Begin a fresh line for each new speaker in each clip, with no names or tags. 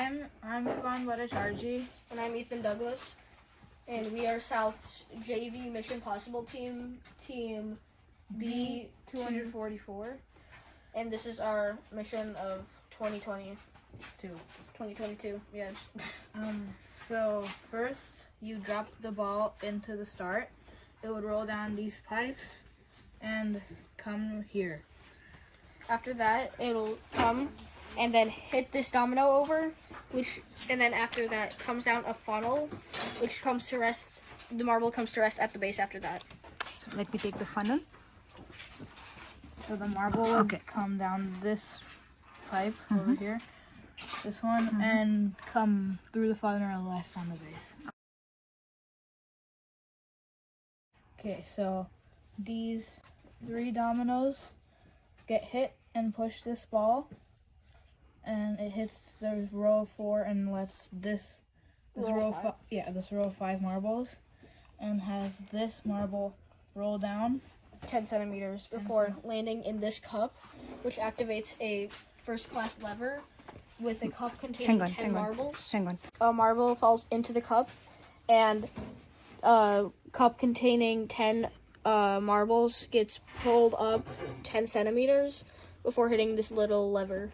I'm Yvonne Bhattacharjee.
And I'm Ethan Douglas. And we are South's JV Mission Possible team
B244.
And this is our mission of 2022, yeah.
So first you drop the ball into the start. It would roll down these pipes and come here.
After that, it'll come and then hit this domino over, and then after that comes down a funnel, which comes to rest. The marble comes to rest at the base after that.
So let me take the funnel.
So the marble would come down this pipe over here, this one, and come through the funnel and rest on the base. Okay, so these 3 dominoes get hit and push this ball, and it hits the row of 4 and lets this row of 5 marbles, and has this marble roll down
10 centimeters before landing in this cup, which activates a first-class lever with a cup containing 10 marbles.
Hang on.
A marble falls into the cup, and a cup containing 10 marbles gets pulled up 10 centimeters before hitting this little lever.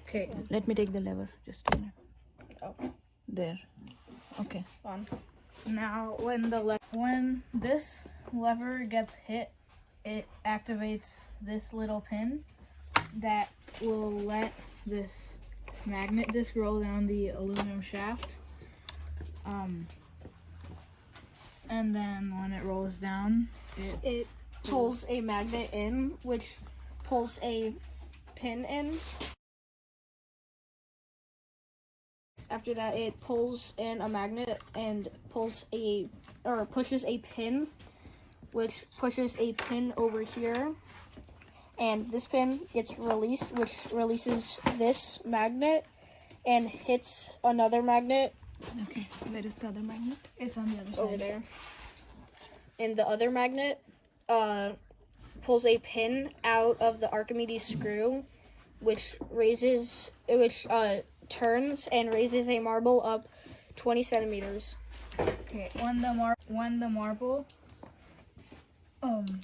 Okay.
Let me take the lever. Just a minute.
Oh.
There. Okay.
On.
Now, when this lever gets hit, it activates this little pin that will let this magnet disc roll down the aluminum shaft. And then when it rolls down,
It pulls a magnet in, which pulls a pin in. After that, it pulls in a magnet and pushes a pin, which pushes a pin over here. And this pin gets released, which releases this magnet and hits another magnet.
Okay. Where is the other magnet?
it's on the other side.
Over there. And the other magnet pulls a pin out of the Archimedes screw, which turns and raises a marble up 20 centimeters.
Okay, when the marble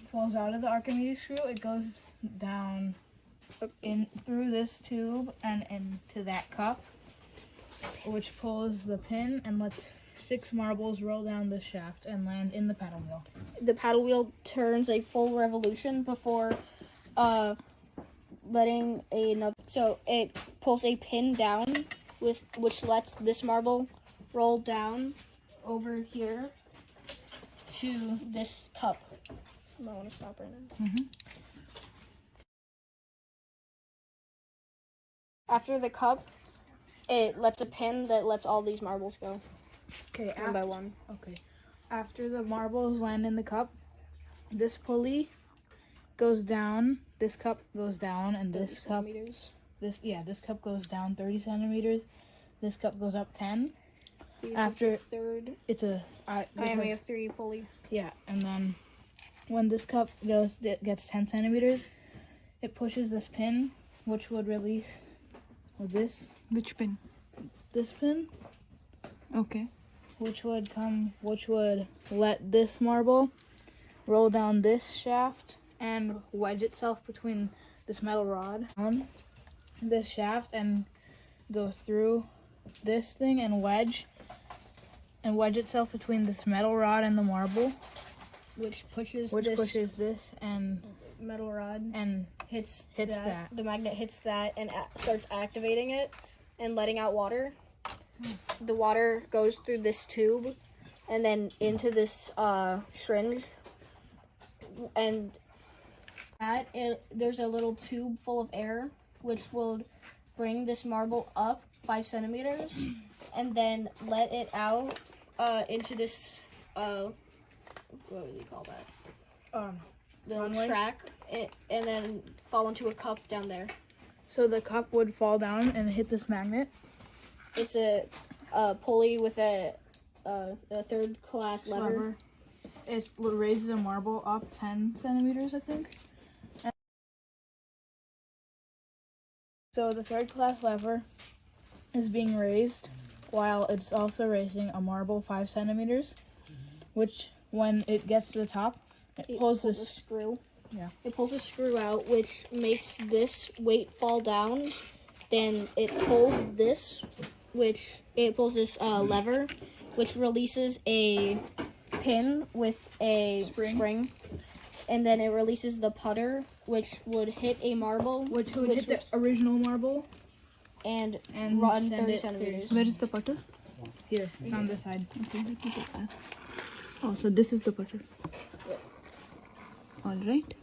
falls out of the Archimedes screw, it goes down in through this tube and into that cup, which pulls the pin and lets 6 marbles roll down the shaft and land in the paddle wheel.
The paddle wheel turns a full revolution before letting another. So it pulls a pin down, which lets this marble roll down over here to this cup. I want to stop right now. After the cup, it lets a pin that lets all these marbles go.
Okay,
One by one.
Okay. After the marbles land in the cup, this pulley goes down, this cup goes down, and this cup goes down 30 centimeters. This cup goes up 10. After
third,
it's a
we have 3 pulley.
Yeah, and then when this cup gets 10 centimeters, it pushes this pin, which would release this.
Which pin?
This pin.
Okay.
Which would let this marble roll down this shaft and wedge itself between this metal rod on this shaft and go through this thing and wedge itself between this metal rod and the marble,
Which pushes
this and
metal rod
and
hits
that.
The magnet hits that and starts activating it and letting out water. The water goes through this tube and then into this syringe, and there's a little tube full of air which will bring this marble up 5 centimeters and then let it out into this what do you call that? The track, and then fall into a cup down there.
So the cup would fall down and hit this magnet.
It's a pulley with a third-class lever.
It raises a marble up 10 centimeters, I think. So the third-class lever is being raised while it's also raising a marble 5 centimeters, which when it gets to the top, it pulls
a
this.
screw.
Yeah.
It pulls a screw out, which makes this weight fall down. Then it pulls this, lever, which releases a pin with a spring. And then it releases the putter, which would hit a marble,
Which would hit the original marble
and run
send
30
it
centimeters.
Where is the putter?
here. It's on this side.
Okay, let me take that. Oh, so this is the putter. All right.